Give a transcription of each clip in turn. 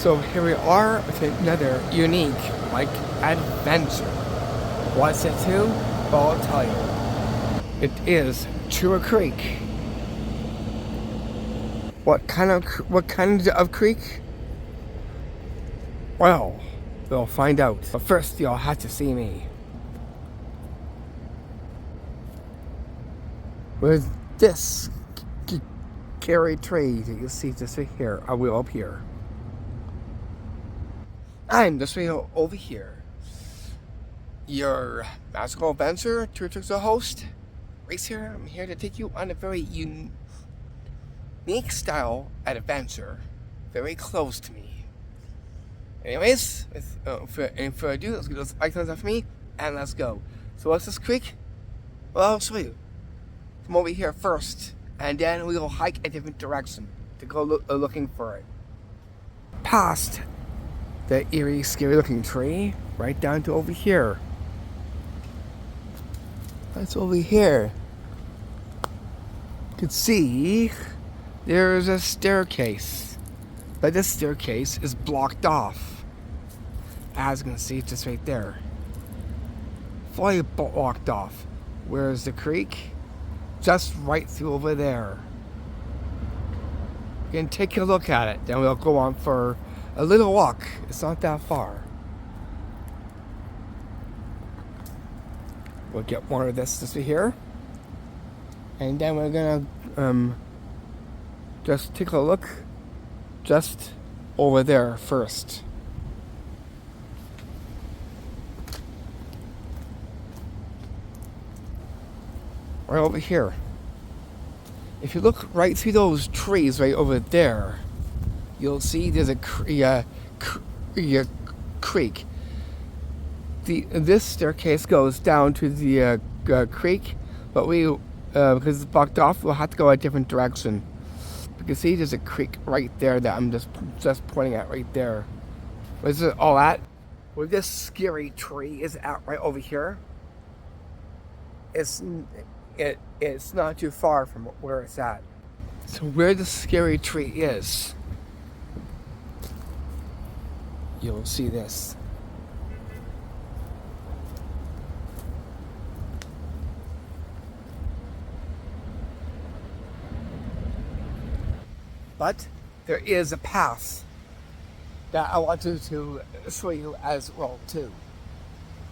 So here we are with another unique, adventure. What's it to? Well, I'll tell you. It is to a creek. What kind of creek? Well, we'll find out. But first, you'll have to see me. With this scary tree that you see just right here, I will up here. I'm just right over here. Your magical adventure, Turtle's host. Right here, I'm here to take you on a very unique style adventure. Very close to me. Anyways, for ado, let's get those icons off me, and let's go. So what's this creek? Well, I'll show you. Come over here first, and then we will hike a different direction to go looking for it. Past the eerie, scary looking tree, right down to over here. That's over here. You can see there's a staircase, but this staircase is blocked off. As you can see, it's just right there. Fully blocked off. Where's the creek? Just right through over there. You can take a look at it, then we'll go on for a little walk. It's not that far. We'll get one of this here, and then we're gonna just take a look just over there first. Right over here. If you look right through those trees right over there, you'll see there's a creek. This staircase goes down to the creek, but because it's blocked off, we'll have to go a different direction. You can see there's a creek right there that I'm just pointing at right there. Where's it all at? Where this scary tree is at right over here. It's not too far from where it's at. So where the scary tree is, you'll see this. But there is a path that I want to show you as well too.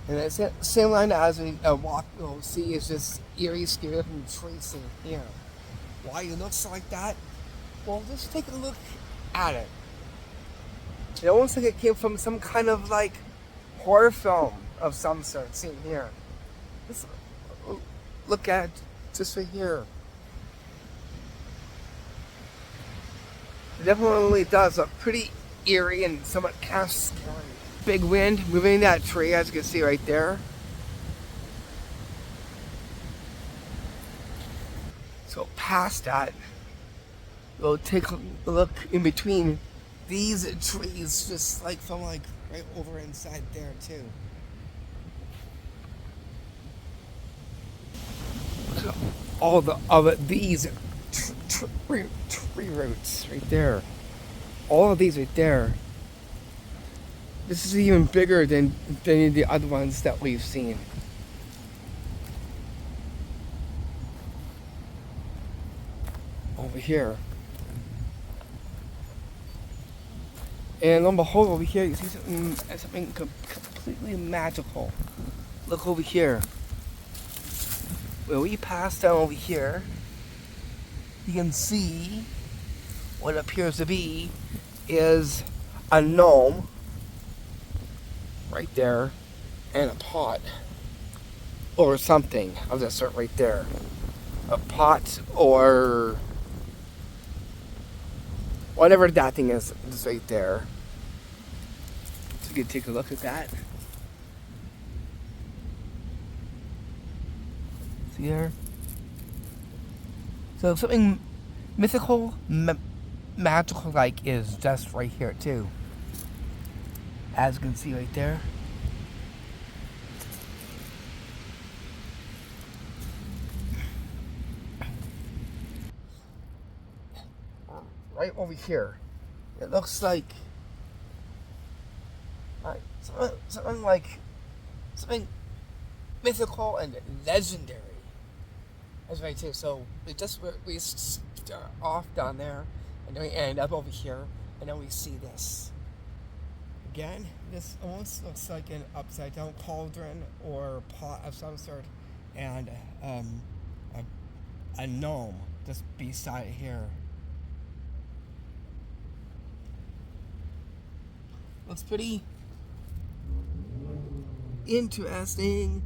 And it's the same line as we walk, you'll see is this eerie, scary looking tree in here. Why it looks like that? Well, just take a look at it. It almost like it came from some kind of horror film of some sort seen here. Just look at it just right here. It definitely does look pretty eerie and somewhat kind of scary. Big wind moving that tree, as you can see right there. So past that, we'll take a look in between these trees, just from right over inside there too. Look at all of these tree roots right there. All of these right there. This is even bigger than the other ones that we've seen. Over here. And on the behold, over here, you see something completely magical. Look over here. When we pass down over here, you can see what appears to be is a gnome right there and a pot or something of that sort right there. A pot or whatever that thing is right there. So you can take a look at that. See there? So something mythical, magical is just right here too. As you can see right there. Right over here, it looks like Something like something mythical and legendary. That's right too. So we start off down there, and then we end up over here, and then we see this. Again, this almost looks like an upside down cauldron or pot of some sort, and a gnome just beside it here. Looks pretty interesting.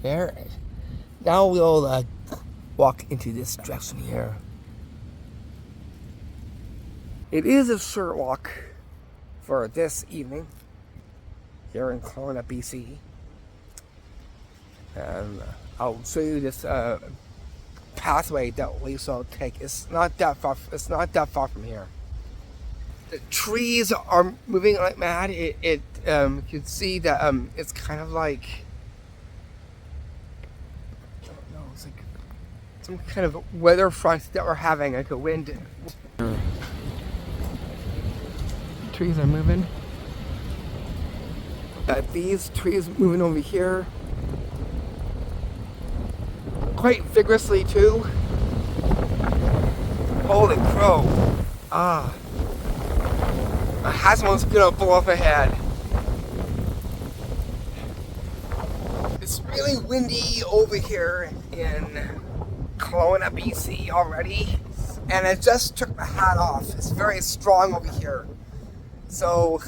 There. Now we'll walk into this direction here. It is a short walk for this evening here in Kelowna, BC. And I'll show you this pathway that we shall take. It's not that far. It's not that far from here. The trees are moving like mad. You can see that it's kind of like, I don't know, it's like some kind of weather front that we're having, like a wind. Trees are moving. These trees moving over here quite vigorously too. Holy crow. Ah. My hazmat's gonna blow off my head. It's really windy over here in Kelowna, BC already. And I just took my hat off. It's very strong over here. So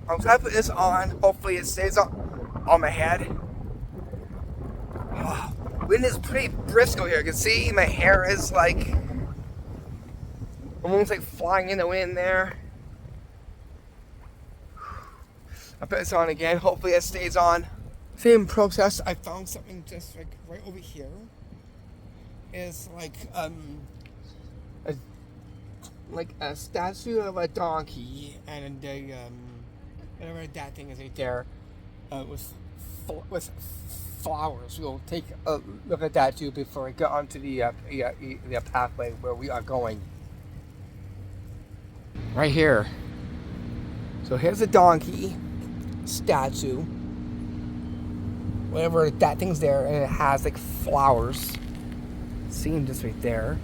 I'm trying to put this on. Hopefully it stays on my head. Oh, wind is pretty brisk over here. You can see my hair is like almost like flying in the wind there. I'll put this on again. Hopefully it stays on. Same process. I found something just like right over here. It's like a statue of a donkey and whatever that thing is right there with flowers. We'll take a look at that too before we get onto the pathway where we are going. Right here. So here's a donkey statue. Whatever that thing's there, and it has like flowers. See them just right there.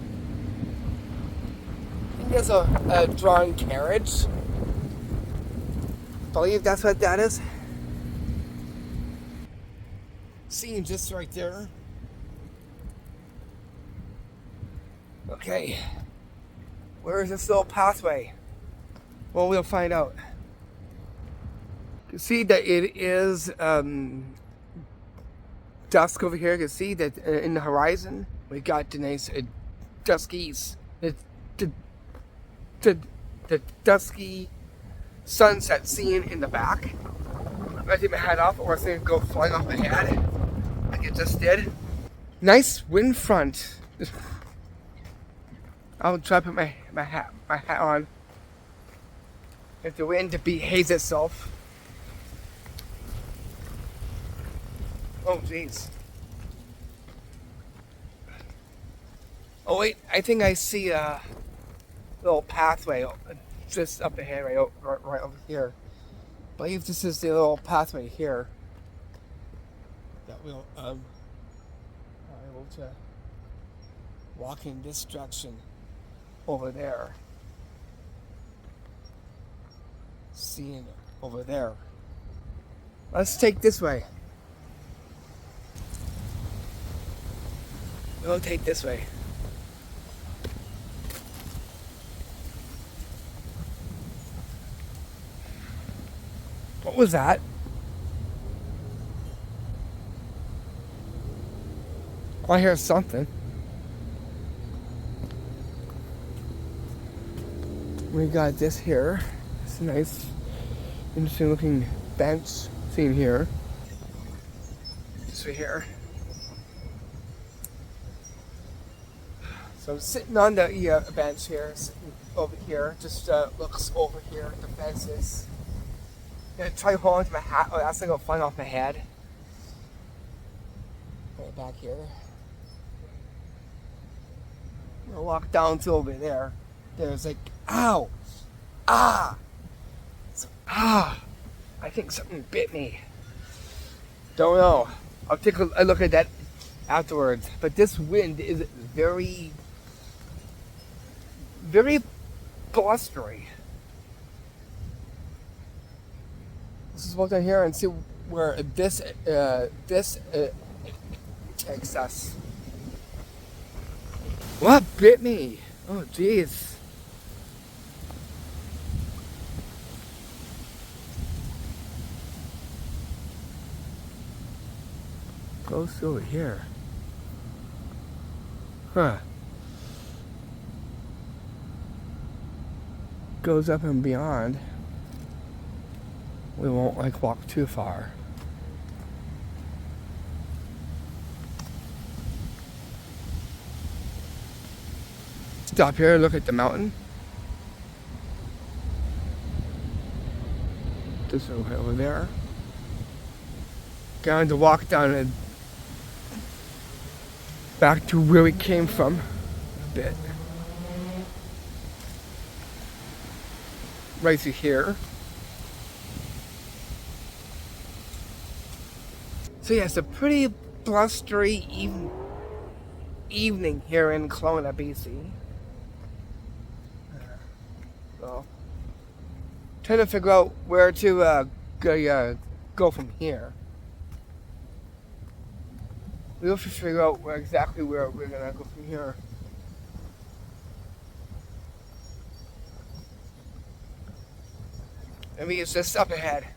There's a drawn carriage. Believe that's what that is. Seen just right there. Okay. Where is this little pathway? Well, we'll find out. You can see that it is dusk over here. You can see that in the horizon we got the nice duskies. The dusky sunset scene in the back. I'm gonna take my hat off, or it's gonna go flying off my head, like it just did. Nice wind front. I'll try to put my hat on. If the wind behaves itself. Oh jeez. Oh wait, I think I see a little pathway just up ahead, right over here. I believe this is the little pathway here that we'll are able to walk in this direction over there. Seeing over there. Let's take this way. We'll take this way. What was that? I hear something. We got this here. It's a nice, interesting looking bench seen here. Just right here. So I'm sitting on the bench here, sitting over here. Just looks over here at the fences. I'm gonna try holding to my hat. Oh, that's gonna go flying off my head. Right back here. I'm gonna walk down to over there. there's like, ow, ah, ah. I think something bit me. Don't know. I'll take a look at that afterwards. But this wind is very, very blustery. Let's go down here and see where this takes us. What bit me? Oh, jeez. Goes over here. Huh. Goes up and beyond. We won't like walk too far. Stop here, look at the mountain. This over there. Going to walk down and back to where we came from a bit. Right through here. So yeah, it's a pretty blustery evening here in Kelowna, BC. So, trying to figure out where to go from here. We have to figure out exactly where we're gonna go from here. Maybe it's just up ahead.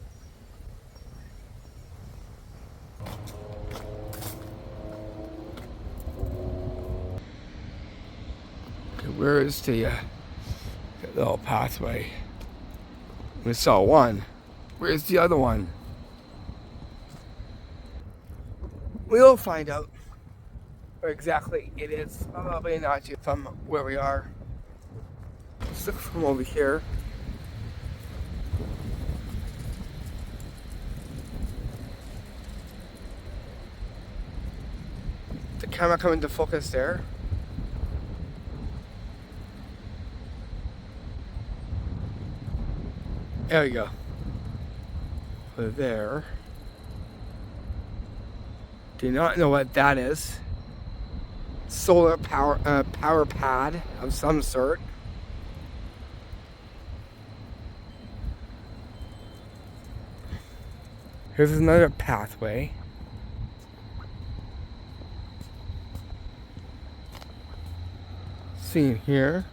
Okay, where is the little pathway? We saw one. Where's the other one? We'll find out where exactly it is. Probably not from where we are. Let's look from over here. The camera coming to focus there. There we go. Over there. Do not know what that is. Solar power pad of some sort. Here's another pathway. See here.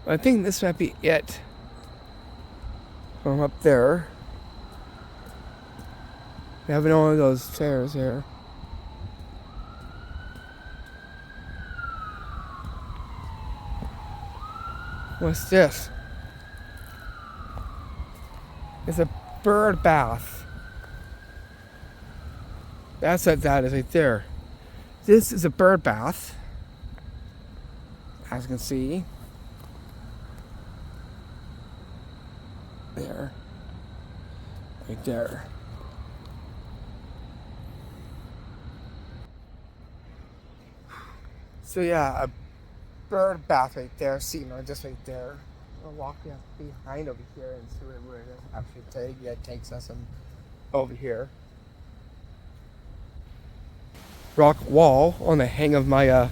I think this might be it. From up there. We have one of those chairs here. What's this? It's a bird bath. That's what that is right there. This is a bird bath. As you can see. There. Right there. So yeah, a bird bath right there, just right there. We'll walk behind over here and see where it actually takes us over here. Rock wall on the hang of my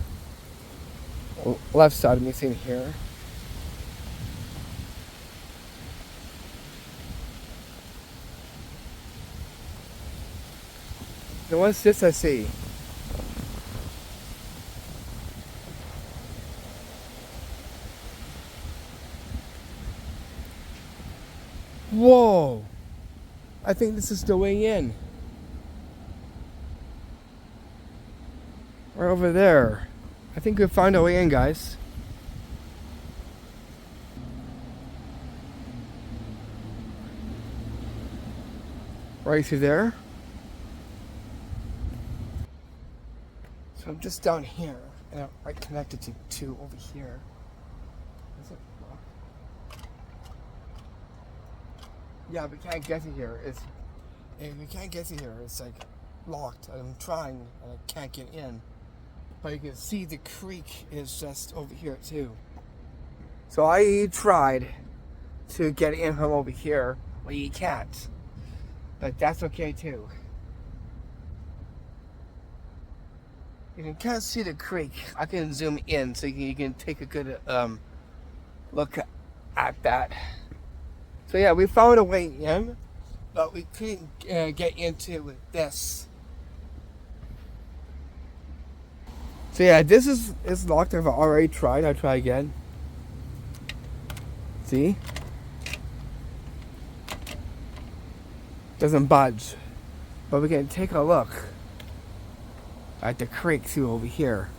left side of me seen here. Now what's this I see? Whoa! I think this is the way in. Right over there. I think we'll find our way in, guys. Right through there. So I'm just down here, and I'm right connected to two over here. Is it locked? Yeah, we can't get to here. We can't get to here. It's like locked. I'm trying, and I can't get in. But you can see the creek is just over here too. So I tried to get in from over here, but you can't. But that's okay too. You can kind of see the creek. I can zoom in so you can take a good look at that. So yeah, we found a way in, but we couldn't get into this. So yeah, this is locked. I've already tried. I'll try again. See? Doesn't budge. But we can take a look at the creek too over here.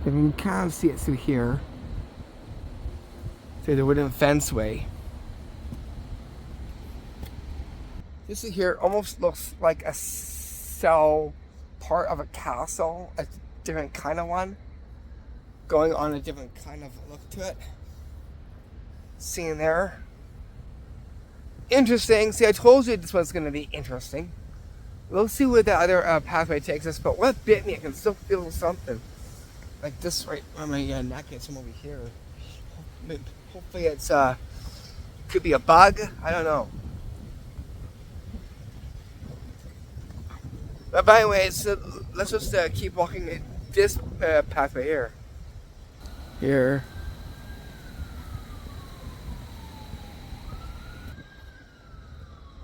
You can kind of see it through here. Through the wooden fenceway. This is here almost looks like a cell part of a castle, a different kind of one. Going on a different kind of look to it. Seeing there. Interesting. See, I told you this was going to be interesting. We'll see where the other pathway takes us, but what bit me, I can still feel something. Like this right on my neck and some over here. Hopefully it's, could be a bug. I don't know. But anyways, let's just keep walking this pathway here. Here.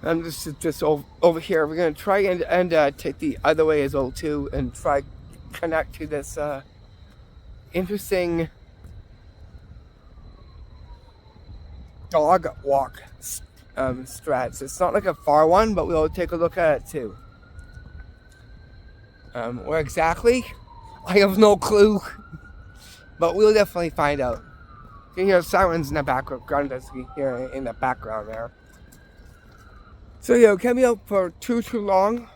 I'm just over here. We're gonna try and take the other way as well too, and try connect to this interesting dog walk strats. It's not like a far one, but we'll take a look at it too. Where exactly? I have no clue. But we'll definitely find out. You can hear sirens in the background as we hear in the background there. So yeah, kept me up for too long.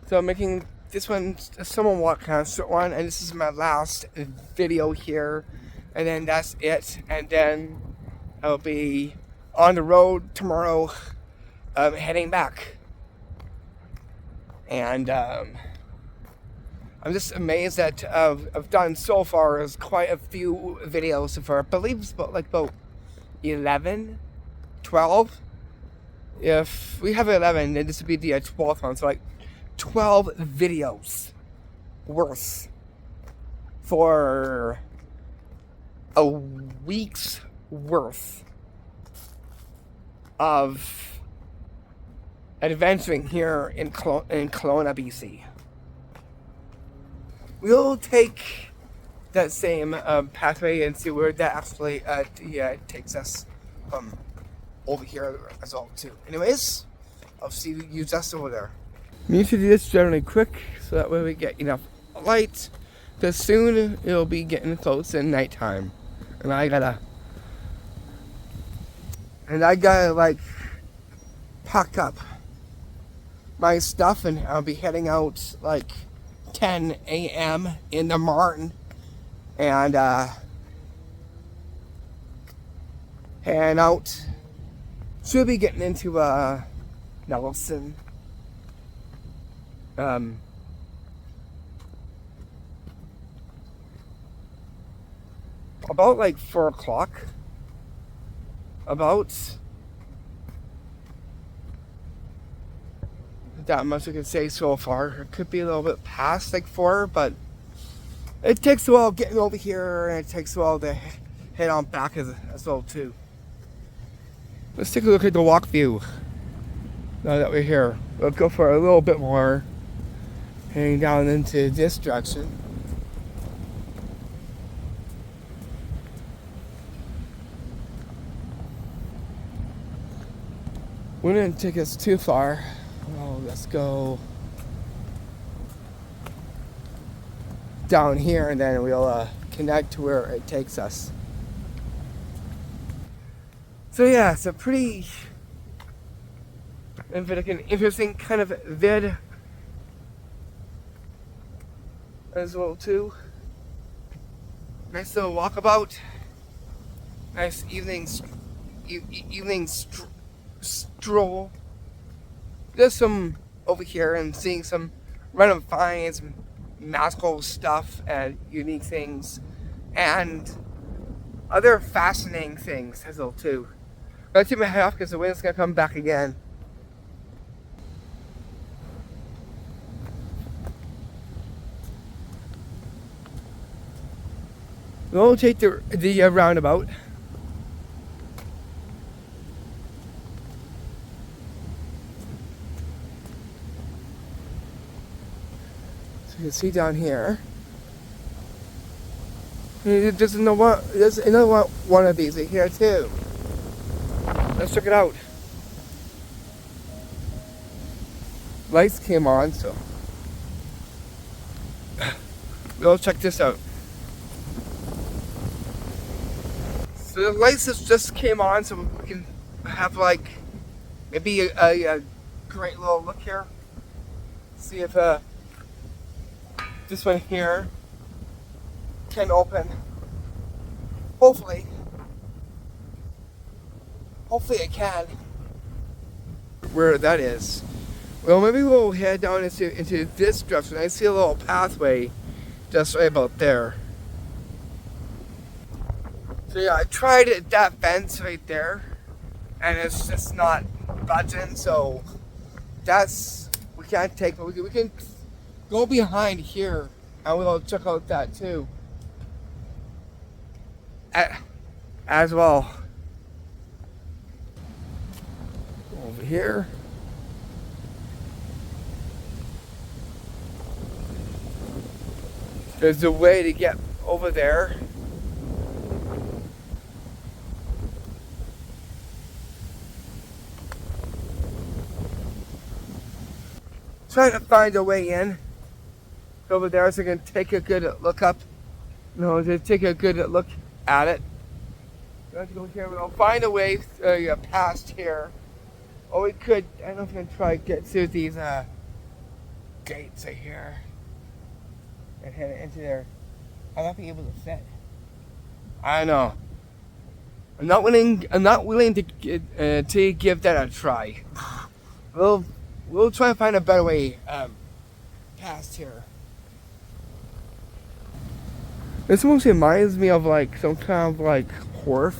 So I'm making this one a somewhat kind of short one, and this is my last video here. And then that's it. And then I'll be on the road tomorrow, heading back. And I'm just amazed that I've done so far is quite a few videos so far. I believe it's about 11, 12. If we have 11, then this would be the 12th one. So like 12 videos worth for a week's worth of adventuring here in Kelowna, BC. We'll take that same pathway and see where that actually takes us over here as well too. Anyways, I'll see you just over there. We need to do this generally quick so that way we get enough light, because soon it'll be getting close to nighttime, and I gotta like pack up my stuff, and I'll be heading out like 10 a.m. in the morning, and heading out. Should be getting into Nelson. About like 4 o'clock. About that much I can say so far. It could be a little bit past like 4, but it takes a while getting over here, and it takes a while to head on back as well too. Let's take a look at the walk view. Now that we're here, we'll go for a little bit more, heading down into this direction. Wouldn't take us too far. Well, let's go down here, and then we'll connect to where it takes us. So yeah, it's a pretty interesting kind of vid as well too. Nice little walkabout. Nice evening stroll. just some over here and seeing some random finds, magical stuff and unique things, and other fascinating things as well too. I'm gonna take my head off because the wind's gonna come back again. We'll take the roundabout. So you can see down here. There's another one of these right here too. Let's check it out. Lights came on, so we'll check this out. So the lights just came on, so we can have like maybe a great little look here. See if this one here can open. Hopefully it can. Where that is. Well, maybe we'll head down into this direction. I see a little pathway just right about there. So yeah, I tried that fence right there, and it's just not budging. So we can't take, but we can go behind here, and we'll check out that too, as well. Over here. There's a way to get over there. Trying to find a way in over there so I can take a good look up. No, to take a good look at it. We have to go here. We'll find a way past here. Or we could, I don't know if we can try to get through these gates right here and head into there. I'll not be able to fit. I know. I'm not willing to give that a try. We'll try to find a better way past here. This almost reminds me of like some kind of like horror,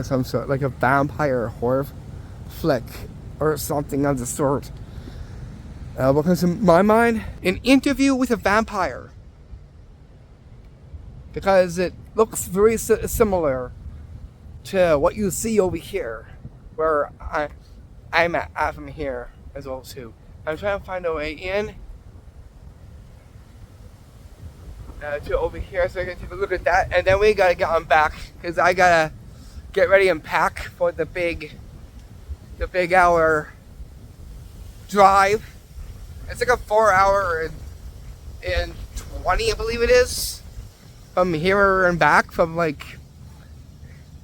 some sort, like a vampire horror flick or something of the sort. Because in my mind, an interview with a vampire, because it looks very similar to what you see over here, where I'm at from here as well too. I'm trying to find a way in to over here so I can take a look at that, and then we gotta get on back because I gotta get ready and pack for the big hour drive. It's like a 4 hour and 20, I believe it is, from here and back, from like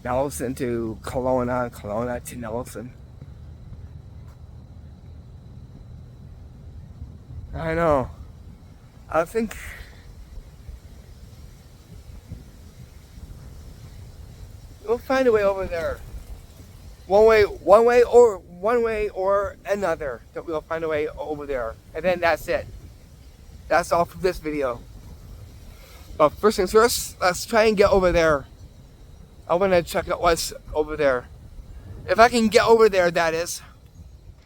Nelson to Kelowna to Nelson. I know. I think we'll find a way over there. One way or another. That we'll find a way over there, and then that's it. That's all for this video. But first things first, let's try and get over there. I want to check out what's over there. If I can get over there, that is.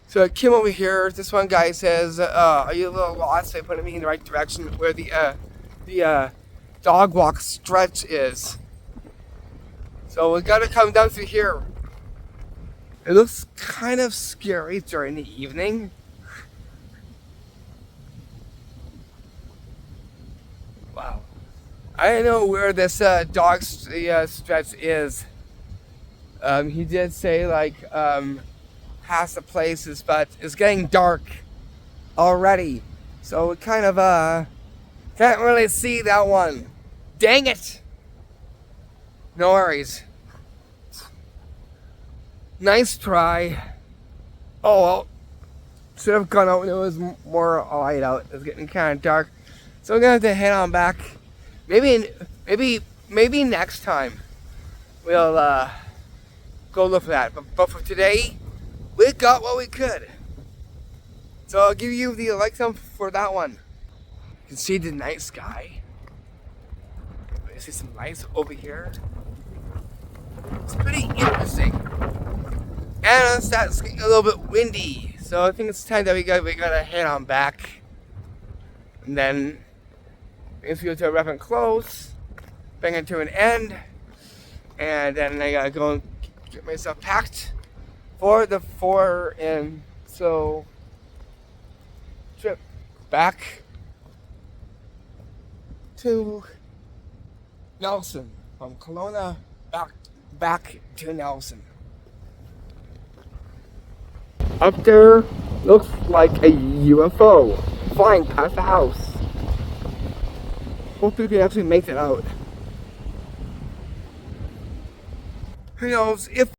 So I came over here. This one guy says, "Are you a little lost?" They put me in the right direction where the dog walk stretch is. So we gotta come down through here. It looks kind of scary during the evening. Wow. I don't know where this dog stretch is. He did say like past the places, but it's getting dark already. So we kind of can't really see that one. Dang it! No worries. Nice try. Oh well. Should have gone out when it was more light out. It was getting kind of dark. So we're gonna have to head on back. Maybe next time we'll go look for that. But for today, we got what we could. So I'll give you the like thumb for that one. You can see the night sky. I see some lights over here. It's pretty interesting. And it's getting a little bit windy. So I think it's time that we gotta head on back. And then if you go to a wrap and close, bring it to an end. And then I gotta go and get myself packed for the 4 and so trip back to Nelson, from Kelowna back to Nelson. Up there looks like a UFO flying past the house. Hopefully we can actually make it out. Who knows if